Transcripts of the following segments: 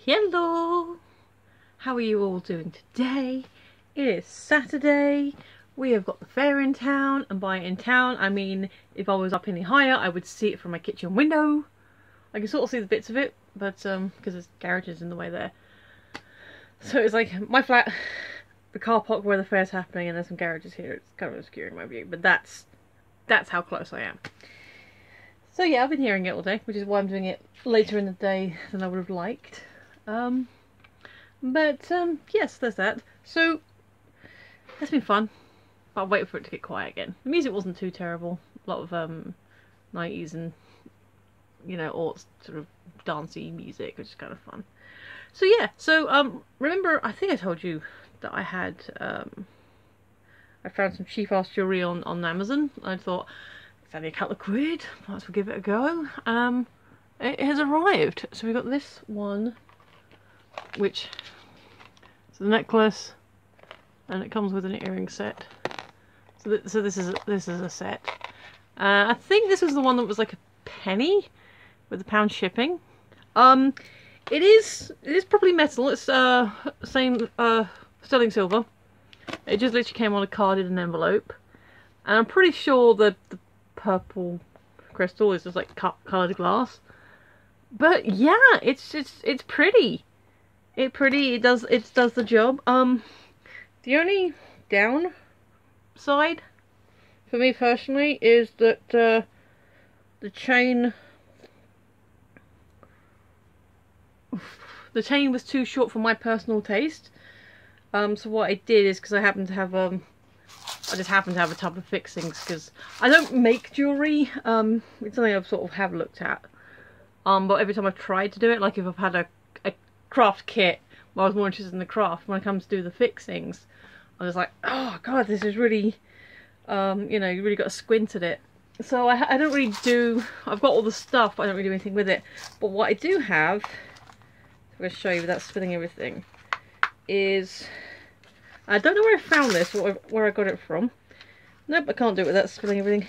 Hello! How are you all doing today? It is Saturday. We have got the fair in town, and by in town I mean if I was up any higher I would see it from my kitchen window. I can sort of see the bits of it, but because there's garages in the way there. So it's like my flat, the car park where the fair's happening, and there's some garages here. It's kind of obscuring my view, but that's how close I am. So yeah, I've been hearing it all day, which is why I'm doing it later in the day than I would have liked. Yes, there's that. So, it's been fun, but I'll wait for it to get quiet again. The music wasn't too terrible. A lot of 90s and, you know, all sort of dancey music, which is kind of fun. So yeah, remember, I think I told you that I had, I found some cheap-ass jewellery on Amazon. I thought, it's only a couple of quid, might as well give it a go. It has arrived. So we got this one, which is the necklace, and it comes with an earring set. So this is a set. I think this was the one that was like a penny with the pound shipping. It is probably metal. It's same sterling silver. It just literally came on a card in an envelope, and I'm pretty sure that the purple crystal is just like coloured glass. But yeah, it's pretty. It does the job. The only downside for me personally is that the chain was too short for my personal taste. So what I did is, because I happen to have I just happen to have a tub of fixings, because I don't make jewellery. It's something I've sort of have looked at. But every time I've tried to do it, like if I've had a craft kit where I was more interested in the craft, when it comes to do the fixings, I was like, oh god, this is really, you know, you really got to squint at it. So I don't really do, I've got all the stuff, but I don't really do anything with it. But what I do have, I'm going to show you without spilling everything, is, I don't know where I found this, or where I got it from. Nope, I can't do it without spilling everything.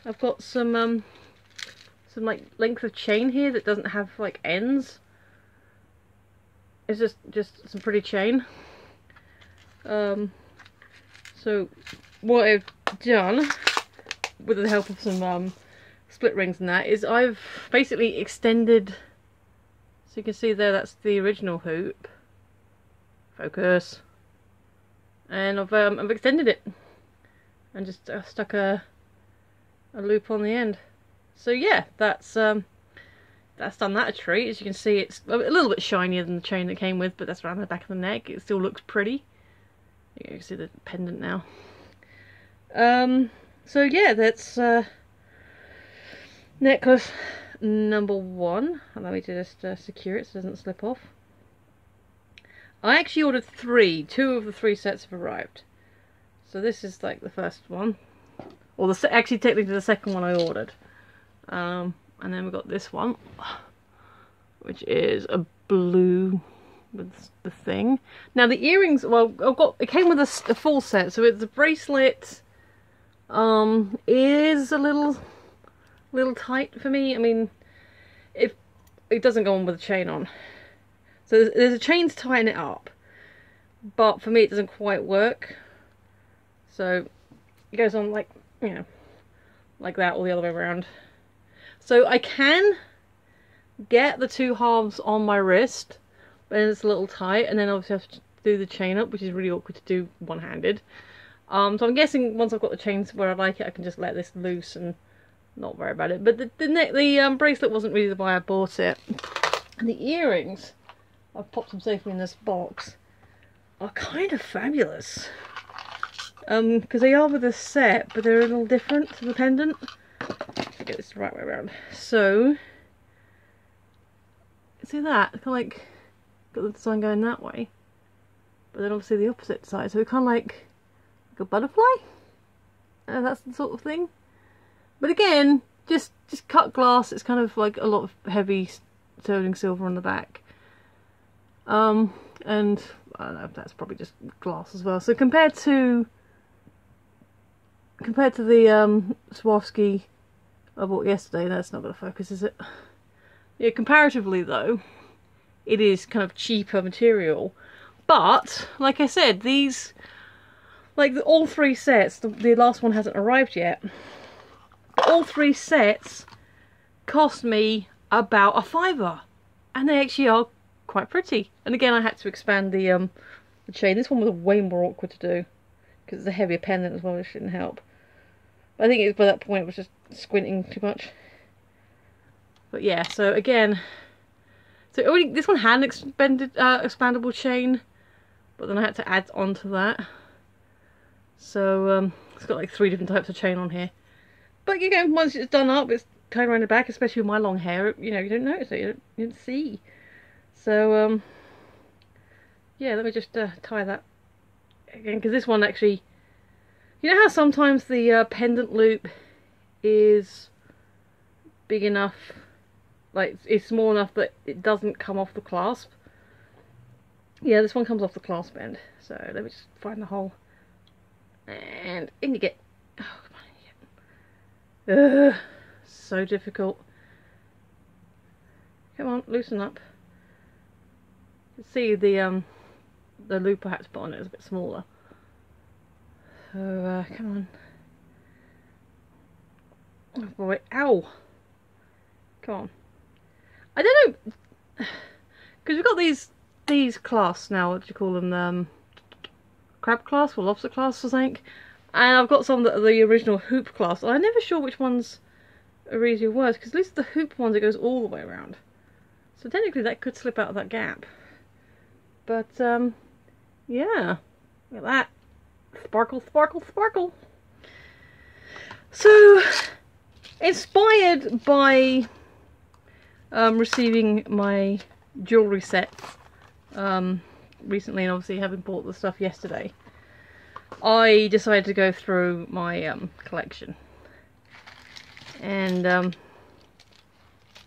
I've got some like length of chain here that doesn't have like ends. It's just some pretty chain. So what I've done, with the help of some split rings and that, is I've basically extended, so you can see there, that's the original hoop. Focus. And I've extended it and just stuck a loop on the end. So yeah, that's done that a treat. As you can see, it's a little bit shinier than the chain that came with, but that's around the back of the neck. It still looks pretty. You can see the pendant now. So yeah, that's necklace number 1. Allow me to just secure it so it doesn't slip off. I actually ordered 3. 2 of the 3 sets have arrived. So this is like the first one, or actually technically the second one I ordered. And then we've got this one, which is a blue with the thing. Now the earrings, well, it came with a full set, so the bracelet is a little tight for me. I mean, if it doesn't go on with a chain on, so there's a chain to tighten it up, but for me it doesn't quite work. So it goes on like, you know, like that, all the other way around. So I can get the 2 halves on my wrist, but it's a little tight, and then obviously I have to do the chain up, which is really awkward to do one-handed. So I'm guessing once I've got the chains where I like it, I can just let this loose and not worry about it. But the bracelet wasn't really why I bought it. And the earrings, I've popped them safely in this box, are kind of fabulous. Because they are with a set, but they're a little different to the pendant. Get this the right way around. So, see that? Kind of like got the design going that way, but then obviously the opposite side. So it kind of like a butterfly. That's the sort of thing. But again, just cut glass. It's kind of like a lot of heavy sterling silver on the back. And I don't know, that's probably just glass as well. So compared to the Swarovski I bought yesterday, that's not going to focus, is it? Yeah, comparatively though, it is kind of cheaper material. But, like I said, these, like all 3 sets, the last one hasn't arrived yet, all 3 sets cost me about a £5, and they actually are quite pretty. And again, I had to expand the chain. This one was way more awkward to do, because it's a heavier pendant as well, which shouldn't help. But I think it was, by that point, it was just squinting too much. But yeah, so again, so already, this one had an expandable chain, but then I had to add on to that. So it's got like 3 different types of chain on here. But you know, once it's done up, it's tied around the back, especially with my long hair, you know, you don't notice it, you don't see. So yeah, let me just tie that again, because this one actually, you know how sometimes the pendant loop is big enough, like it's small enough that it doesn't come off the clasp? Yeah, this one comes off the clasp end. So let me just find the hole, and in you get. Oh, come on, ugh, so difficult. Come on, loosen up. You can see the loop I had to put on it is a bit smaller. So come on. Oh boy, ow! Come on. I don't know, because we've got these clasps now. What do you call them? Crab clasp or lobster clasp, I think. And I've got some that are the original hoop clasps. I'm never sure which ones are easier or worse, because at least the hoop ones, it goes all the way around. So technically that could slip out of that gap. But yeah, look at that. Sparkle, sparkle, sparkle. So, inspired by receiving my jewellery sets recently, and obviously having bought the stuff yesterday, I decided to go through my collection. And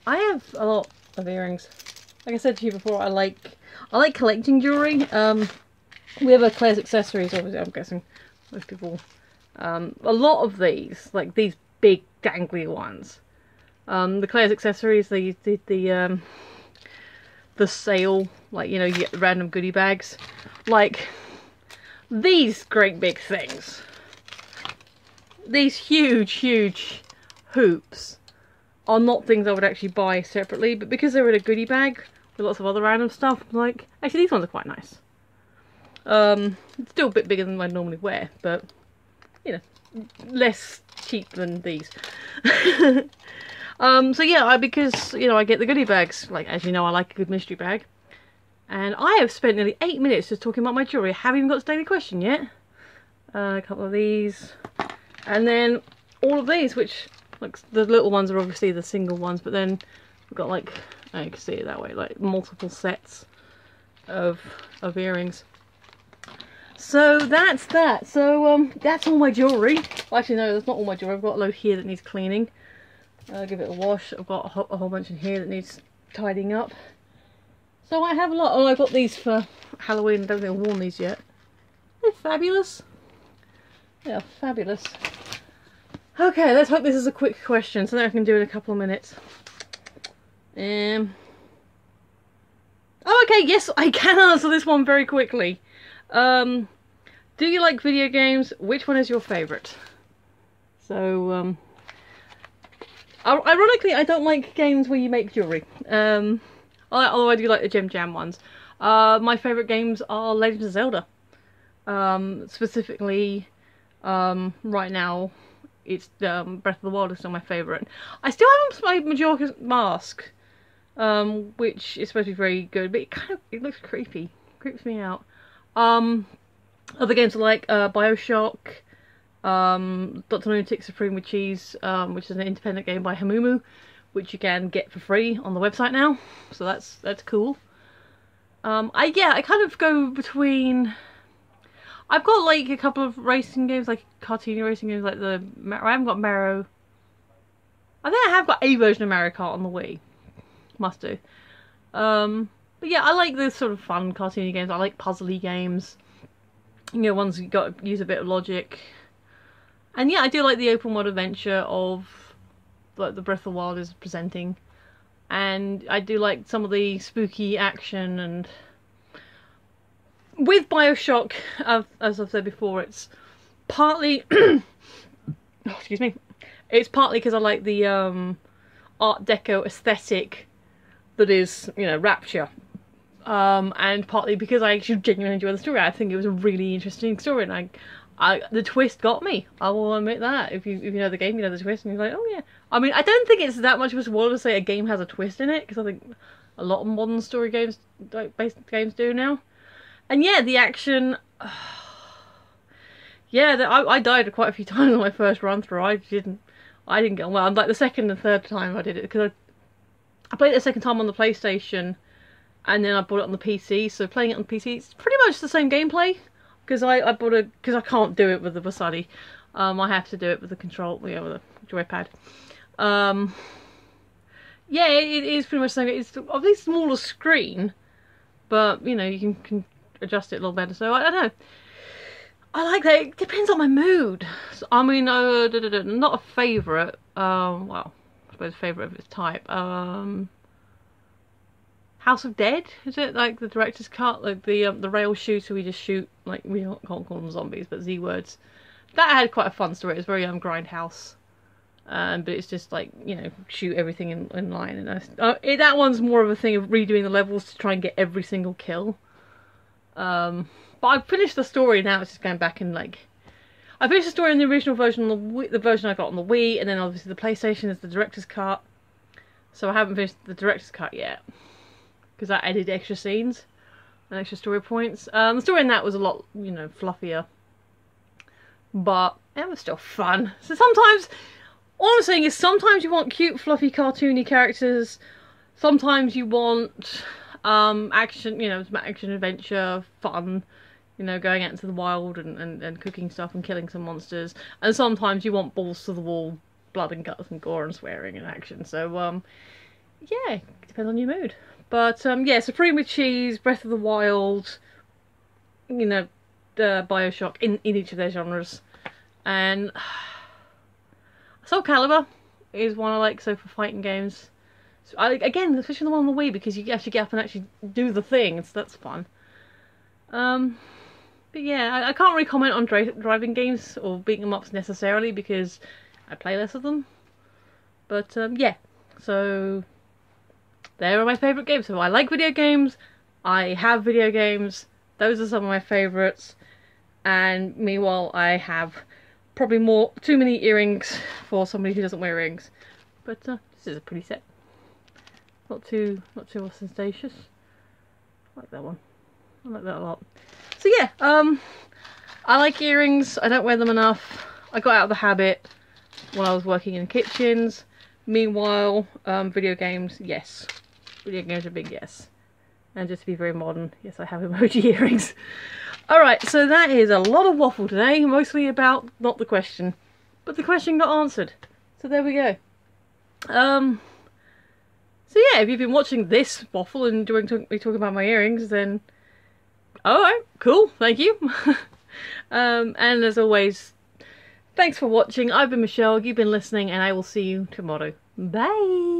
I have a lot of earrings. Like I said to you before, I like collecting jewellery. We have a Claire's Accessories, obviously, I'm guessing most people. A lot of these, like these big dangly ones. The Claire's Accessories, they did the sale, like, you know, you get the random goodie bags. Like, these great big things. These huge, huge hoops are not things I would actually buy separately, but because they're in a goodie bag with lots of other random stuff, I'm like, actually these ones are quite nice. It's still a bit bigger than I normally wear, but, you know, less cheap than these. So yeah, because, you know, I get the goodie bags, like, as you know, I like a good mystery bag. And I have spent nearly 8 minutes just talking about my jewellery. I haven't even got to daily question yet. A couple of these. And then all of these, which, like, the little ones are obviously the single ones, but then we've got, like, oh, you can see it that way, like, multiple sets of earrings. So that's that. So that's all my jewellery. Well, actually no, that's not all my jewellery. I've got a load here that needs cleaning. Give it a wash. I've got a whole bunch in here that needs tidying up. So I have a lot. Oh, I got these for Halloween. I don't think I've worn these yet. They're fabulous. They are fabulous. Okay, let's hope this is a quick question, so that I can do it in a couple of minutes. Oh, okay, yes, I can answer this one very quickly. Do you like video games? Which one is your favourite? So, ironically, I don't like games where you make jewellery. Although I do like the Gem Jam ones. My favourite games are Legend of Zelda. Specifically, right now, it's Breath of the Wild is still my favourite. I still haven't played Majora's Mask, which is supposed to be very good, but it looks creepy. Creeps me out. Other games are like Bioshock, Dr. Lunatic Supreme with Cheese, which is an independent game by Hamumu, which you can get for free on the website now, so that's cool. I kind of go between. I've got like a couple of racing games, like cartoony racing games, like I haven't got Mario. I think I have got a version of Mario Kart on the Wii. Must do. But yeah, I like the sort of fun cartoony games. I like puzzly games. You know, ones you got to use a bit of logic. And yeah, I do like the open world adventure of like the Breath of the Wild is presenting. and I do like some of the spooky action. And with Bioshock, as I've said before, it's partly oh, excuse me, it's partly because I like the Art Deco aesthetic that is, you know, Rapture. And partly because I actually genuinely enjoy the story. I think it was a really interesting story, and the twist got me. I will admit that. If you know the game, you know the twist, and you're like, oh yeah. I mean, I don't think it's that much of a spoiler to say a game has a twist in it, because I think a lot of modern story games, based games, do now. And yeah, the action. Yeah, I died quite a few times on my first run through. I didn't get on well. I'm like the second and third time I did it, because I played it the second time on the PlayStation. And then I bought it on the PC, so playing it on the PC, it's pretty much the same gameplay. Because because I can't do it with the Vasadi. I have to do it with the control, with the joypad. Yeah, it is pretty much the same. It's obviously smaller screen, but you know, you can adjust it a little better. So I don't know. I like that. It depends on my mood. So, I mean, not a favourite. Well, I suppose favourite of its type. House of Dead, is it? Like the director's cut, like the rail shooter we just shoot, like we can't call them zombies, but Z-words. That had quite a fun story. It was very grindhouse, but it's just like, you know, shoot everything in line. And that one's more of a thing of redoing the levels to try and get every single kill. But I've finished the story now. It's just going back and like, I finished the story in the original version, the version I got on the Wii, and then obviously the PlayStation is the director's cut. So I haven't finished the director's cut yet, because I added extra scenes and extra story points. The story in that was a lot, you know, fluffier, but it was still fun. So sometimes, all I'm saying is sometimes you want cute, fluffy, cartoony characters. Sometimes you want action, you know, action, adventure, fun, you know, going out into the wild and cooking stuff and killing some monsters. And sometimes you want balls to the wall, blood and guts and gore and swearing and action. So yeah, it depends on your mood. But yeah, Supreme with Cheese, Breath of the Wild, you know, Bioshock in each of their genres. And Soul Calibur is one I like, so for fighting games. So again, especially the one on the Wii, because you actually get up and actually do the thing, so that's fun. But yeah, I can't really comment on driving games or beating them ups necessarily, because I play less of them. But yeah, so there are my favourite games. So I like video games, I have video games, those are some of my favourites, and meanwhile I have probably too many earrings for somebody who doesn't wear earrings. But this is a pretty set. Not too ostentatious. I like that one. I like that a lot. So yeah, I like earrings, I don't wear them enough. I got out of the habit when I was working in kitchens. Meanwhile, video games, yes. Video games are a big yes. And just to be very modern, yes, I have emoji earrings. Alright, so that is a lot of waffle today, mostly about not the question, but the question got answered. So there we go. So yeah, if you've been watching this waffle and enjoying me talking about my earrings, then alright, cool, thank you. And as always, thanks for watching. I've been Michelle, you've been listening, and I will see you tomorrow. Bye!